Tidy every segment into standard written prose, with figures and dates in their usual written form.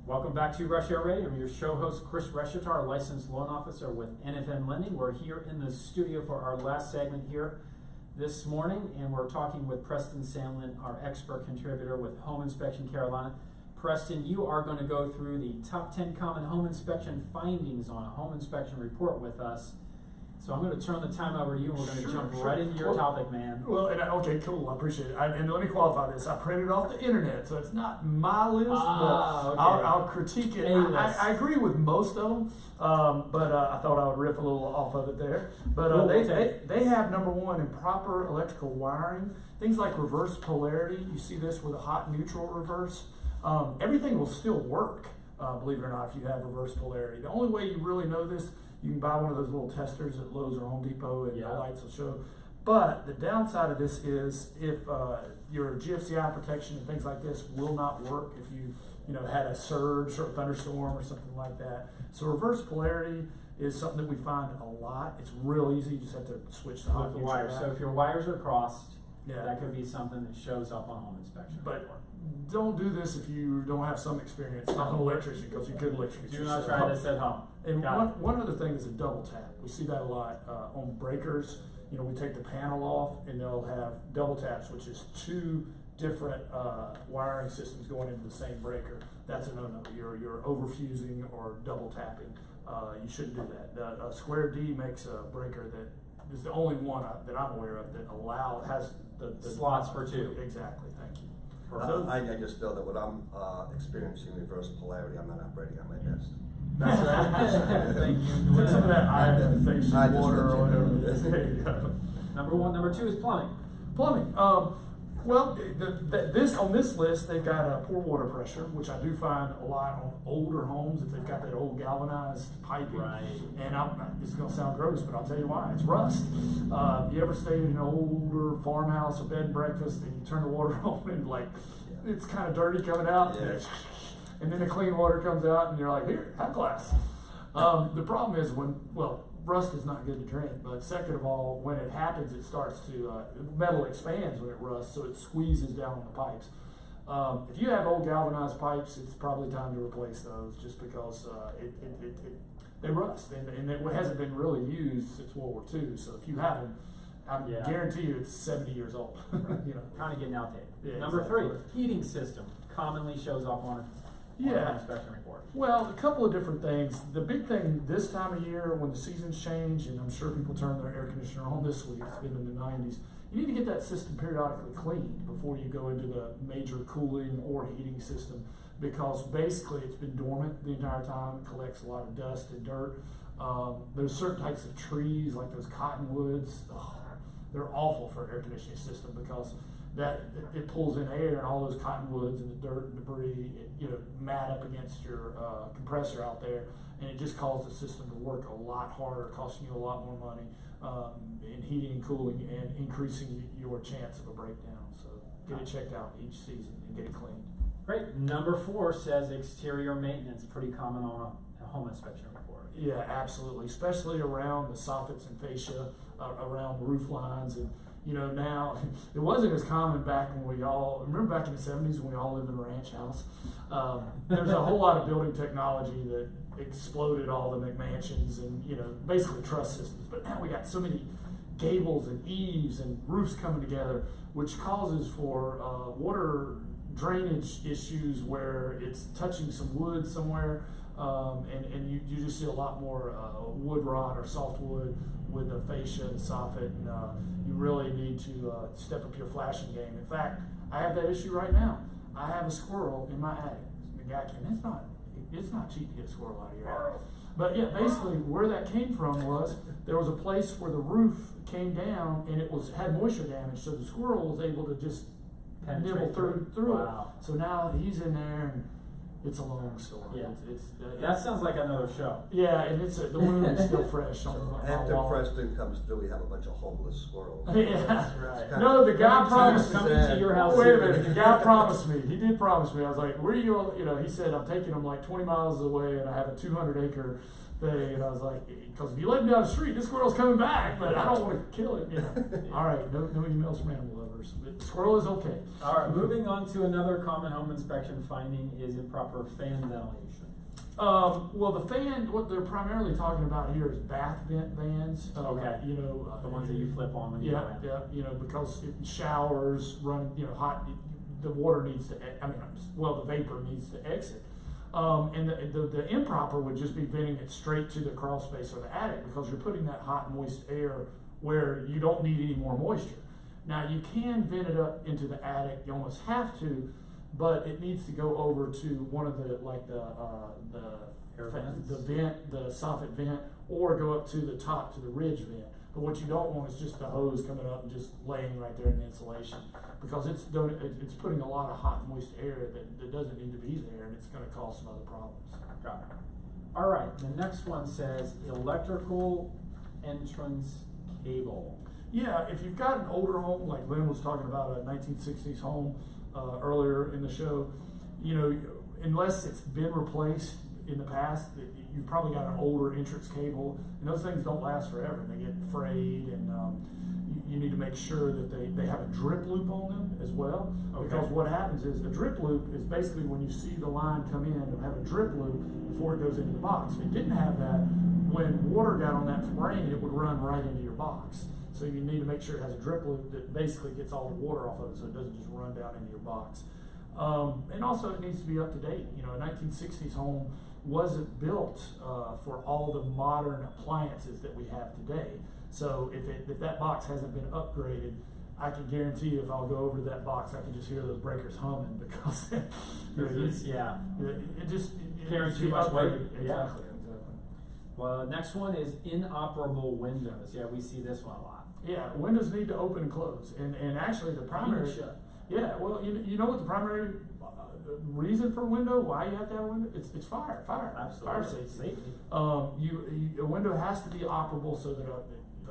Welcome back to Rush Hour Radio. I'm your show host, Chris Reshitar, licensed loan officer with NFM Lending. We're here in the studio for our last segment here this morning, and we're talking with Preston Sandlin, our expert contributor with Home Inspection Carolina. Preston, you are going to go through the top 10 common home inspection findings on a home inspection report with us. So I'm going to turn the time over to you, and we're going to jump right into your topic, man. Well, okay, cool. I appreciate it. And let me qualify this. I printed off the internet, so it's not my list, but okay. I'll critique it. I agree with most of them, but I thought I would riff a little off of it there. But they have, number one, improper electrical wiring. Things like reverse polarity. You see this with a hot neutral reverse. Everything will still work, believe it or not, if you have reverse polarity. The only way you really know this, you can buy one of those little testers at Lowe's or Home Depot, and the lights will show. But the downside of this is if your GFCI protection and things like this will not work if you had a surge or a thunderstorm or something like that. So reverse polarity is something that we find a lot. It's real easy. You just have to switch the hot wires. So if your wires are crossed, yeah, that could be something that shows up on home inspection. But don't do this if you don't have some experience. Not an electrician, because you could electrocute Do yourself. not try this at home. And one other thing is a double tap. We see that a lot on breakers. We take the panel off and they'll have double taps, which is two different wiring systems going into the same breaker. That's a no-no. You're overfusing or double tapping. You shouldn't do that. The Square D makes a breaker that is the only one that I'm aware of that has the slots for two. Exactly. Thank you. I just feel that when I'm experiencing reverse polarity, I'm not operating at my best. That's right. Thank you. Put some of that iron face water or whatever. There you go. Number one. Number two is plumbing. Plumbing. Well, on this list, they've got poor water pressure, which I do find a lot on older homes if they've got that old galvanized piping. Right. And this is going to sound gross, but I'll tell you why. It's rust. You ever stayed in an older farmhouse or bed and breakfast, and you turn the water on and it's kind of dirty coming out, and then the clean water comes out, and you're like, here, have a glass. The problem is rust is not good to drink, but second of all, when it happens, it starts to, metal expands when it rusts, so it squeezes down on the pipes. If you have old galvanized pipes, it's probably time to replace those just because they rust, and it hasn't been really used since World War II, so if you have them, I guarantee you it's 70 years old. Kind of getting outdated. Yeah, Number exactly. 3, heating system commonly shows up on an inspection report. Well, a couple of different things. The big thing this time of year when the seasons change, and I'm sure people turn their air conditioner on this week, it's been in the 90s, you need to get that system periodically cleaned before you go into the major cooling or heating system, because basically it's been dormant the entire time. It collects a lot of dust and dirt. There's certain types of trees, like those cottonwoods. They're awful for an air conditioning system because it pulls in air, and all those cottonwoods and the dirt and debris, mat up against your compressor out there, and it just causes the system to work a lot harder, costing you a lot more money in heating and cooling, and increasing your chance of a breakdown. So get it checked out each season and get it cleaned. Great. Number 4 says exterior maintenance, pretty common on a home inspection report. Yeah, absolutely, especially around the soffits and fascia, around roof lines, and now it wasn't as common back when remember back in the 70s when we all lived in a ranch house. There's a whole lot of building technology that exploded all the McMansions and basically truss systems. But now we got so many gables and eaves and roofs coming together, which causes for water drainage issues where it's touching some wood somewhere, and you just see a lot more wood rot or softwood with the fascia and soffit, and you really need to step up your flashing game. In fact, I have that issue right now. I have a squirrel in my attic. And it's not cheap to get a squirrel out of your attic. But yeah, basically where that came from was there was a place where the roof came down and it had moisture damage, so the squirrel was able to just nibble through Wow. it. So now he's in there, and it's a long story. Yeah. That sounds like another show. Yeah, and the wound is still fresh. So after Preston comes through, we have a bunch of homeless squirrels. Yeah. That's right. No, the guy promised coming to your house. Wait a minute, the guy promised me. He did promise me. I was like, where are you? He said, I'm taking them like 20 miles away, and I have a 200-acre thing, and I was like, because if you let him down the street, this squirrel's coming back, but I don't want to kill it. You know? All right, no emails from animal lovers. But the squirrel is okay. All right, moving on to another common home inspection finding is improper fan ventilation. Well, the fan, what they're primarily talking about here is bath vent fans. Okay. You know, The ones that you flip on when you go in. yeah, you know, because showers run, you know, hot, the water needs to, the vapor needs to exit. And the improper would just be venting it straight to the crawl space or the attic, because you're putting that hot, moist air where you don't need any more moisture. Now, you can vent it up into the attic, you almost have to, but it needs to go over to one of the, like Air vents? the vent, the soffit vent, or go up to the top, to the ridge vent. But what you don't want is just the hose coming up and just laying right there in the insulation, because it's putting a lot of hot, moist air that doesn't need to be there, and it's gonna cause some other problems. Got it. All right, the next one says electrical entrance cable. Yeah, if you've got an older home, like Lynn was talking about a 1960s home earlier in the show, you know, unless it's been replaced in the past, you've probably got an older entrance cable, and those things don't last forever. They get frayed, and you need to make sure that they have a drip loop on them as well. Okay. Because what happens is a drip loop is basically when you see the line come in, it'll have a drip loop before it goes into the box. If it didn't have that, when water got on that frame, it would run right into your box. So you need to make sure it has a drip loop that basically gets all the water off of it, so it doesn't just run down into your box. And also it needs to be up to date. You know, a 1960s home wasn't built for all the modern appliances that we have today. So if that box hasn't been upgraded, I can guarantee you if I'll go over to that box, I can just hear those breakers humming, because it just Carrying needs too to be much weight. upgraded. Yeah. Exactly. Well, next one is inoperable windows. Yeah, we see this one a lot. Yeah, windows need to open and close, and actually the primary. Being shut. Yeah, well, you know what the primary reason for a window, why you have to have a window? It's fire, Absolutely. fire safety. Safety. A window has to be operable so that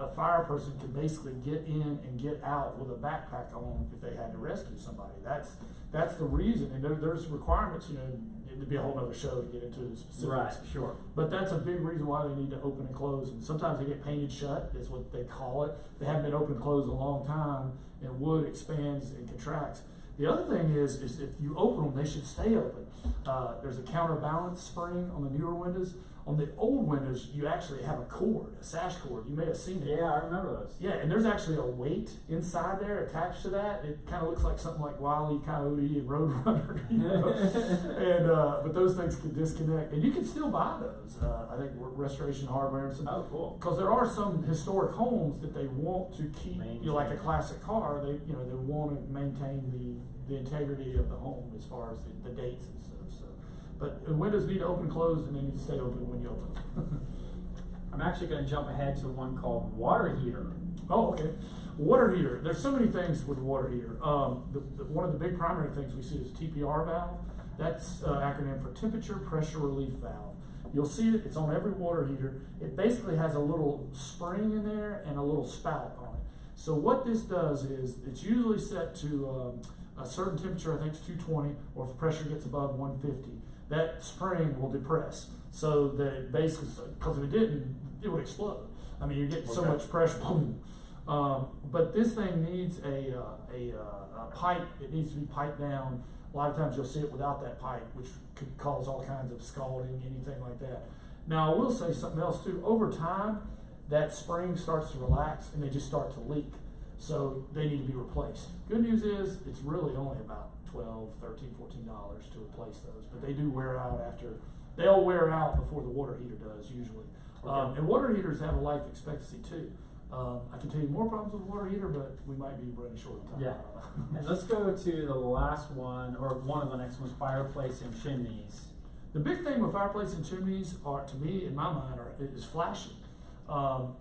a fire person can basically get in and get out with a backpack on if they had to rescue somebody. That's the reason, and there's requirements. You know, it'd be a whole other show to get into the specifics. Right, sure. But that's a big reason why they need to open and close. And sometimes they get painted shut, is what they call it. They haven't been open and closed a long time, and wood expands and contracts. The other thing is if you open them, they should stay open. There's a counterbalance spring on the newer windows. On the old windows, you actually have a cord, a sash cord. You may have seen it. Yeah, I remember those. Yeah, and there's actually a weight inside there attached to that. It kind of looks like something like Wile E. Coyote and Roadrunner, you know. And but those things can disconnect, and you can still buy those. I think Restoration Hardware and some. Oh, cool. Because there are some historic homes that they want to keep, you know, like a Maintain. classic car. They want to maintain the integrity of the home as far as the dates and stuff. So, but the windows need to open and close, and they need to stay open when you open them. I'm actually going to jump ahead to one called water heater. Oh, okay. Water heater. There's so many things with water heater. One of the big primary things we see is TPR valve. That's acronym for temperature pressure relief valve. You'll see it. It's on every water heater. It basically has a little spring in there and a little spout on it. So what this does is it's usually set to a certain temperature. I think it's 220, or if the pressure gets above 150, that spring will depress. So that it basically, because if it didn't, it would explode. I mean, you're getting so Okay. much pressure, boom. But this thing needs a pipe. It needs to be piped down. A lot of times you'll see it without that pipe, which could cause all kinds of scalding, anything like that. Now, I will say something else too. Over time, that spring starts to relax and they just start to leak. So they need to be replaced. Good news is it's really only about $12, $13, $14 to replace those, but they do wear out they'll wear out before the water heater does usually. Okay. And water heaters have a life expectancy too. I can tell you more problems with water heater, but we might be running short of time. Yeah. And let's go to the last one, or one of the next ones, fireplace and chimneys. The big thing with fireplace and chimneys are, to me, in my mind, is flashing.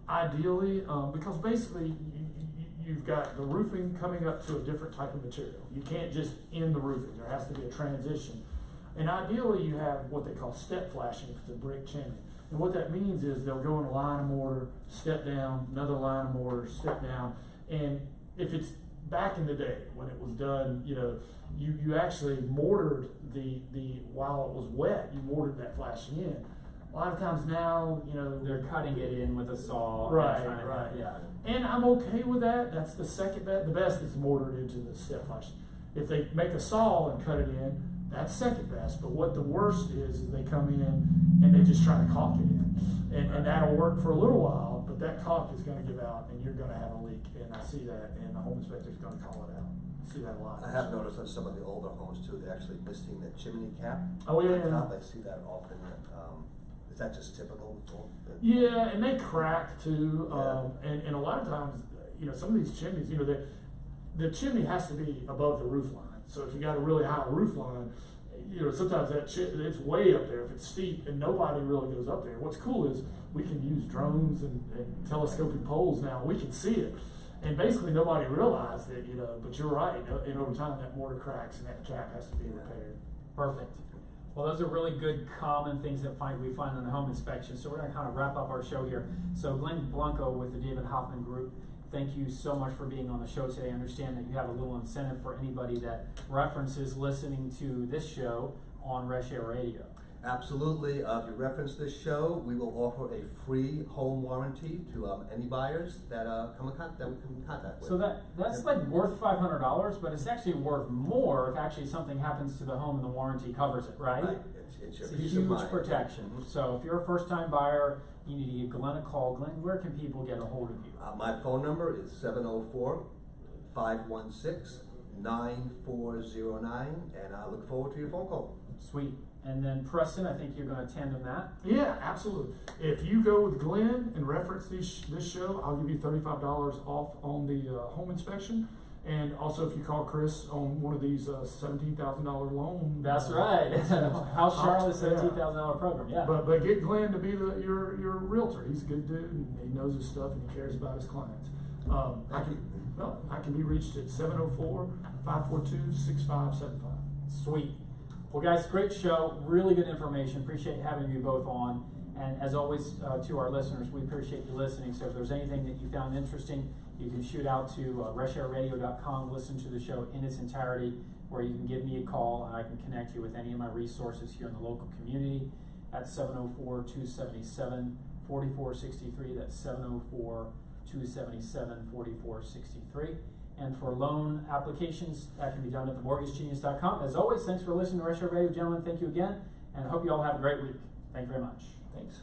Ideally, because basically you've got the roofing coming up to a different type of material. You can't just end the roofing. There has to be a transition. And ideally you have what they call step flashing if it's a brick chimney. And what that means is they'll go in a line of mortar, step down, another line of mortar, step down. And if it's back in the day when it was done, you know, you actually mortared the while it was wet, you mortared that flashing in. A lot of times now, you know, They're cutting it in with a saw. and Right, trying to- right. Yeah. and I'm okay with that. That's the second best. The best is mortared into the step flash. If they make a saw and cut it in, that's second best. But what the worst is they come in and they just try to caulk it in. And that'll work for a little while, but that caulk is gonna give out and you're gonna have a leak. And I see that, and the home inspector's gonna call it out. I see that a lot. I have noticed on some of the older homes too, they're actually missing the chimney cap. Oh, yeah, on yeah. top. I see that often. Is that just typical? Yeah, and they crack too. Yeah. And a lot of times, you know, some of these chimneys, you know, the chimney has to be above the roof line. So if you got a really high roof line, you know, sometimes it's way up there if it's steep and nobody really goes up there. What's cool is we can use drones and telescoping poles now. We can see it. And basically nobody realized it, you know, but you're right. And over time that mortar cracks and that cap has to be repaired. Perfect. Well, those are really good common things that we find in the home inspection. So we're going to kind of wrap up our show here. So Glenn Blanco with the David Hoffman Group, thank you so much for being on the show today. I understand that you have a little incentive for anybody that references listening to this show on Resh Air Radio. Absolutely. If you reference this show, we will offer a free home warranty to any buyers that come in contact that we come in contact with. So that's like worth $500, but it's actually worth more if actually something happens to the home and the warranty covers it, right? Right. It's your It's a peace of huge mind. protection. Mhm. So if you're a first-time buyer, you need to give Glenn a call. Glenn, where can people get a hold of you? My phone number is 704-516-9409, and I look forward to your phone call. Sweet. And then Preston, I think you're going to tandem that. Yeah, absolutely. If you go with Glenn and reference this show, I'll give you $35 off on the home inspection. And also, if you call Chris on one of these $17,000 loan, That's right. House Charlotte $17,000 program. Yeah. But get Glenn to be your realtor. He's a good dude and he knows his stuff and he cares about his clients. I can be reached at 704-542-6575. Sweet. Well, guys, great show. Really good information. Appreciate having you both on. And as always, to our listeners, we appreciate you listening. So if there's anything that you found interesting, you can shoot out to reshairradio.com, listen to the show in its entirety, or you can give me a call and I can connect you with any of my resources here in the local community at 704-277-4463. That's 704-277-4463. And for loan applications, that can be done at themortgagegenius.com. As always, thanks for listening to Resh Air Radio. Gentlemen, thank you again, and I hope you all have a great week. Thank you very much. Thanks.